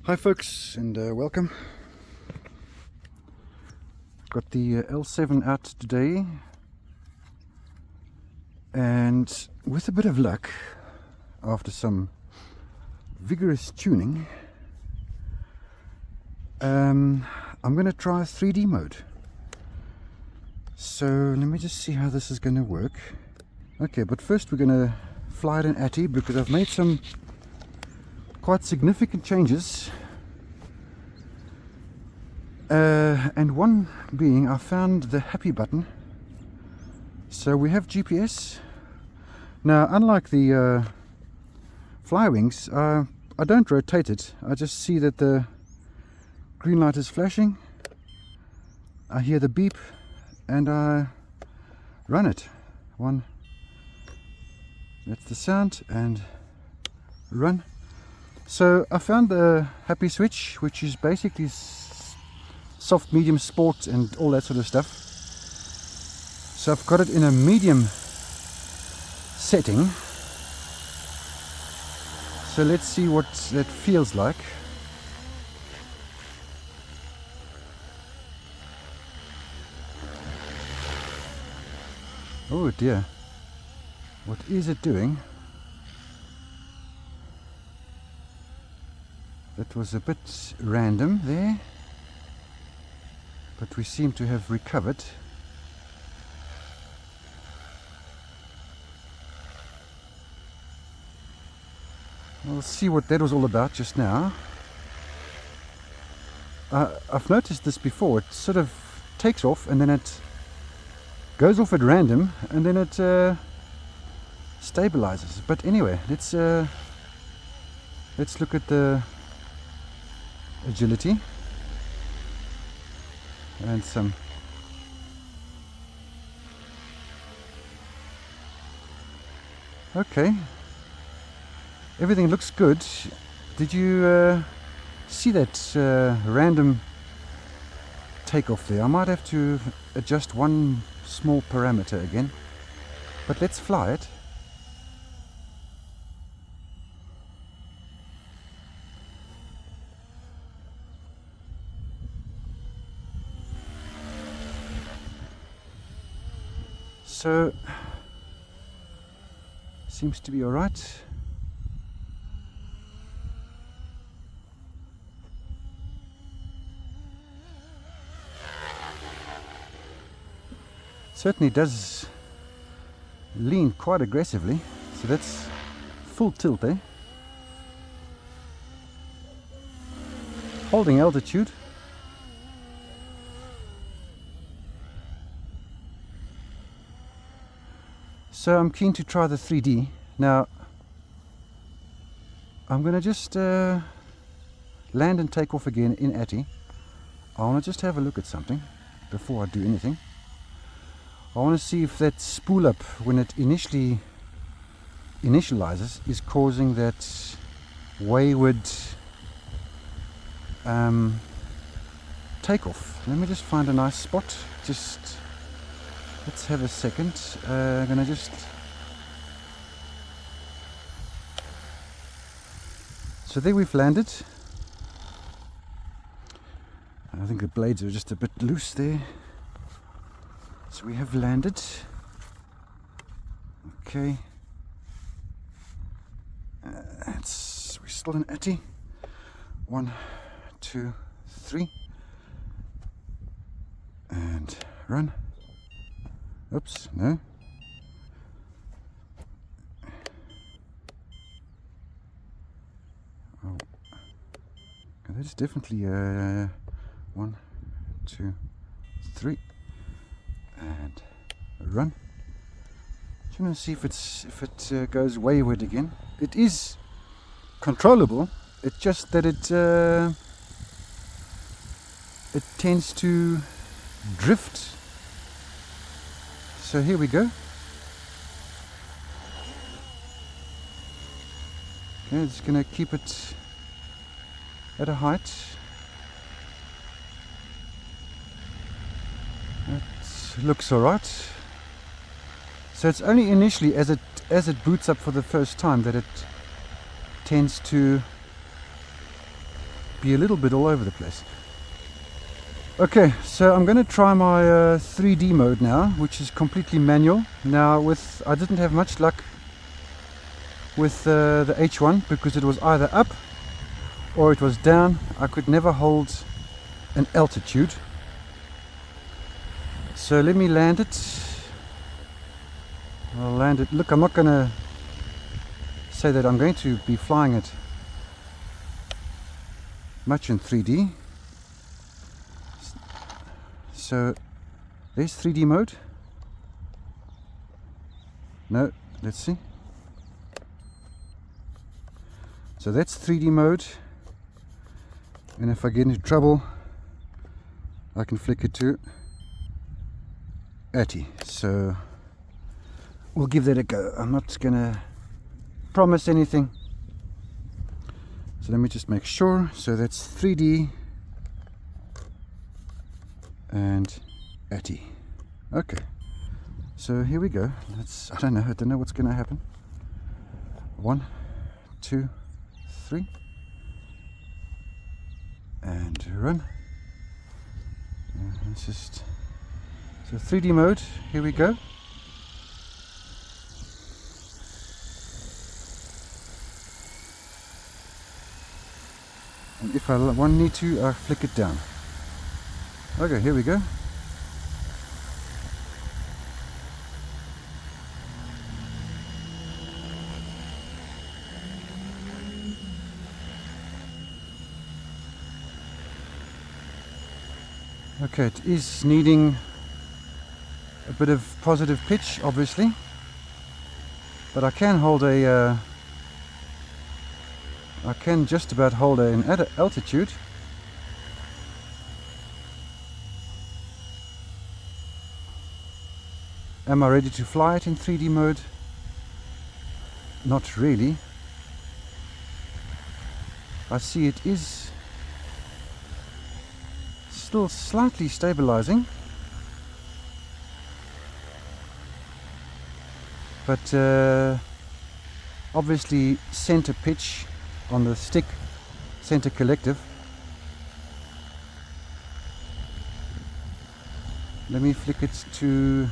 Hi folks, and welcome. Got the L7 out today, and with a bit of luck, after some vigorous tuning, I'm going to try 3D mode. So let me just see how this is going to work. Okay, but first we're going to fly it in ATI because I've made some quite significant changes, and one being I found the happy button. So we have GPS now. Unlike the Flywings, I don't rotate it. I just see that the green light is flashing, I hear the beep, and I run it. One, that's the sound, and run. So I found the happy switch, which is basically soft, medium, sport and all that sort of stuff. So I've got it in a medium setting. So let's see what that feels like. Oh dear, what is it doing? That was a bit random there, but we seem to have recovered. We'll see what that was all about just now. I've noticed this before. It sort of takes off and then it goes off at random and then it stabilizes. But anyway, let's look at the agility and some okay, everything looks good. Did you see that random takeoff there? I might have to adjust one small parameter again, but let's fly it. So, seems to be all right. Certainly does lean quite aggressively, so that's full tilt there. Holding altitude. So I'm keen to try the 3D. Now I'm going to just land and take off again in ATI. I want to just have a look at something before I do anything. I want to see if that spool up when it initializes is causing that wayward takeoff. Let me just find a nice spot. Let's have a second. I'm gonna just. So there we've landed. I think the blades are just a bit loose there. So we have landed. Okay. We're still in ATI. 1, 2, 3. And run. Oops, no. Oh, that's definitely 1, 2, 3, and run. Just want to see if it goes wayward again. It is controllable. It's just that it tends to drift. So here we go. Okay, it's going to keep it at a height. That looks alright. So it's only initially as it boots up for the first time that it tends to be a little bit all over the place. Okay, so I'm going to try my 3D mode now, which is completely manual. Now I didn't have much luck with the H1 because it was either up or it was down. I could never hold an altitude. So let me land it. I'll land it. Look, I'm not going to say that I'm going to be flying it much in 3D. So there's 3D mode. No, let's see. So that's 3D mode. And if I get into trouble, I can flick it to ATI. So we'll give that a go. I'm not gonna promise anything. So let me just make sure. So that's 3D and ATI. Okay. So here we go. I don't know what's gonna happen. 1, 2, 3. And run. Let's just, so 3D mode, here we go. And if I need to, I flick it down. Okay, here we go. Okay, it is needing a bit of positive pitch, obviously, but I can hold I can just about hold an altitude. Am I ready to fly it in 3D mode? Not really. I see it is still slightly stabilizing, but obviously center pitch on the stick, center collective. Let me flick it to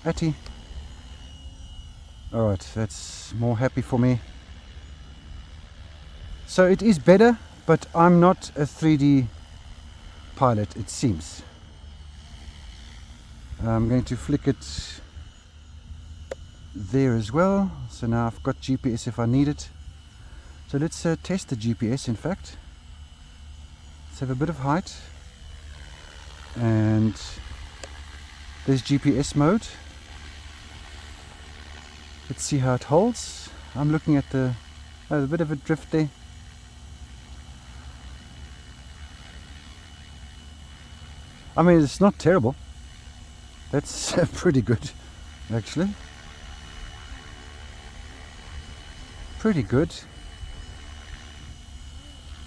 ATI. Alright, that's more happy for me. So it is better, but I'm not a 3D pilot, it seems. I'm going to flick it there as well. So now I've got GPS if I need it. So let's test the GPS, in fact. Let's have a bit of height. And there's GPS mode. Let's see how it holds. I'm looking at a bit of a drift there. I mean, it's not terrible. That's pretty good, actually. Pretty good.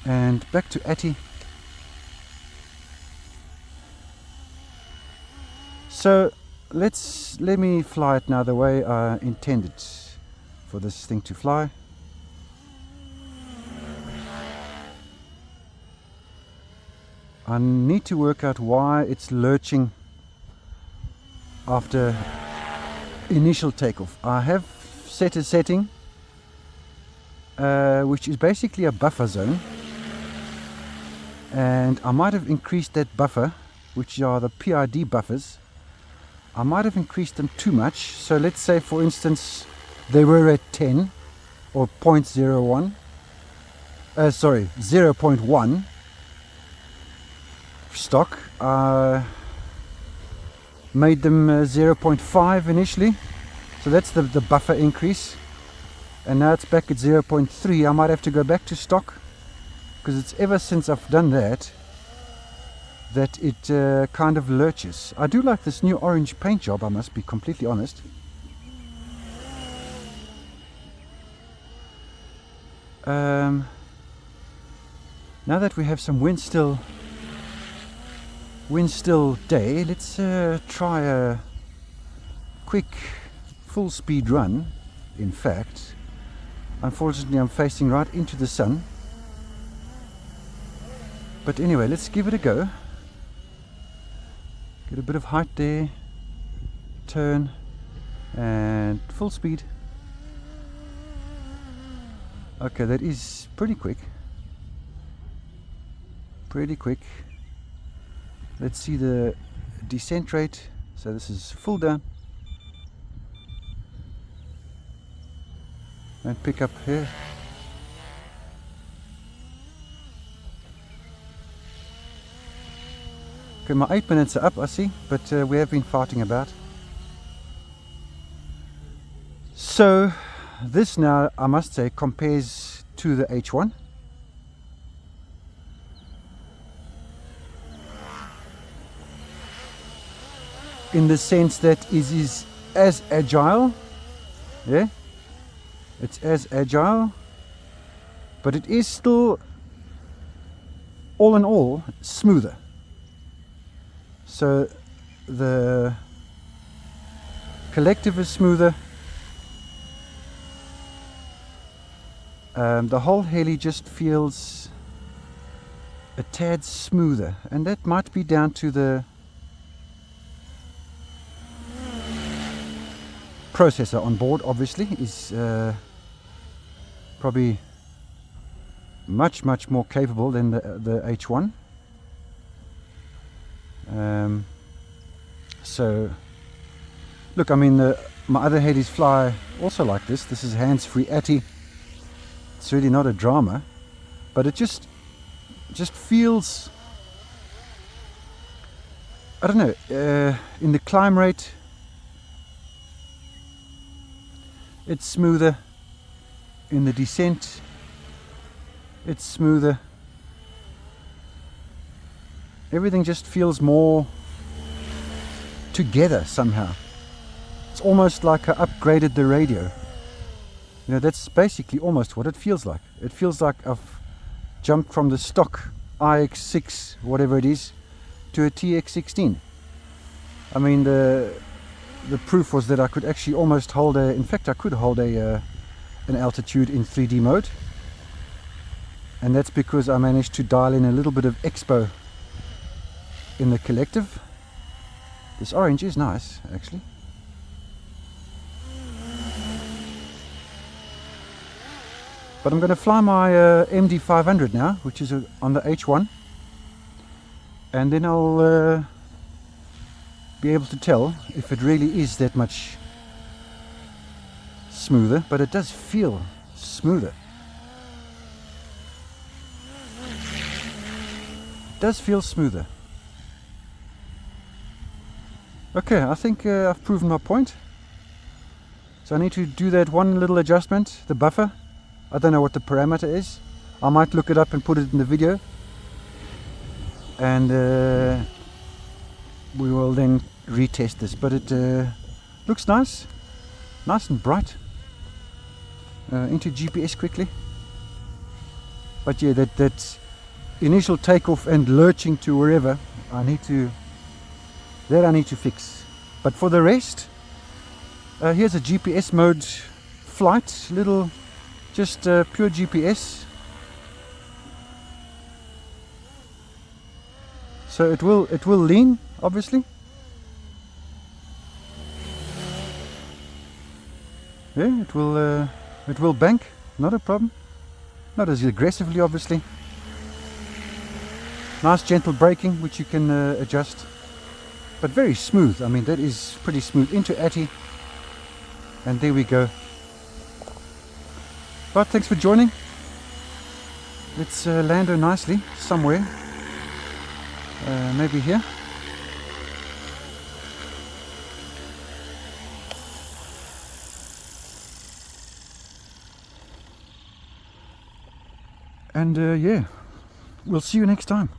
And back to ATI. So let me fly it now the way I intended for this thing to fly. I need to work out why it's lurching after initial takeoff. I have set a setting which is basically a buffer zone, and I might have increased that buffer, which are the PID buffers. I might have increased them too much. So let's say, for instance, they were at 10 or 0.01, 0.1 stock. Made them 0.5 initially, so that's the buffer increase, and now it's back at 0.3. I might have to go back to stock, because it's ever since I've done that it kind of lurches. I do like this new orange paint job, I must be completely honest. Now that we have some wind still day, let's try a quick full speed run. In fact, unfortunately I'm facing right into the sun, But anyway, let's give it a go. Get a bit of height there, turn, and full speed. Okay, that is pretty quick. Pretty quick. Let's see the descent rate. So this is full down. And pick up here. Okay, my 8 minutes are up, I see, but we have been farting about. So this now, I must say, compares to the H1. In the sense that it is as agile, yeah, it's as agile, but it is still, all in all, smoother. So the collective is smoother. The whole Heli just feels a tad smoother, and that might be down to the processor on board. Obviously is probably much more capable than the H1. So look, I mean, my other Helis fly also like this. This is hands-free ATI. It's really not a drama, but it just feels, I don't know, in the climb rate it's smoother, in the descent it's smoother. Everything just feels more together somehow. It's almost like I upgraded the radio. You know, that's basically almost what it feels like. It feels like I've jumped from the stock IX6, whatever it is, to a TX16. I mean, the proof was that I could actually almost hold in fact I could hold an altitude in 3D mode. And that's because I managed to dial in a little bit of expo in the collective. This orange is nice, actually. But I'm going to fly my MD500 now, which is on the H1, and then I'll be able to tell if it really is that much smoother. But it does feel smoother. It does feel smoother. Okay, I think I've proven my point. So I need to do that one little adjustment, the buffer. I don't know what the parameter is. I might look it up and put it in the video. And we will then retest this. But it looks nice. Nice and bright. Into GPS quickly. But yeah, that initial takeoff and lurching to wherever, I need to fix. But for the rest, here's a GPS mode flight, little, just pure GPS. So it will lean, obviously. Yeah, it will bank, not a problem. Not as aggressively, obviously. Nice gentle braking, which you can adjust. But very smooth. I mean, that is pretty smooth. Into ATI. And there we go. But thanks for joining. Let's land her nicely somewhere. Maybe here. And yeah, we'll see you next time.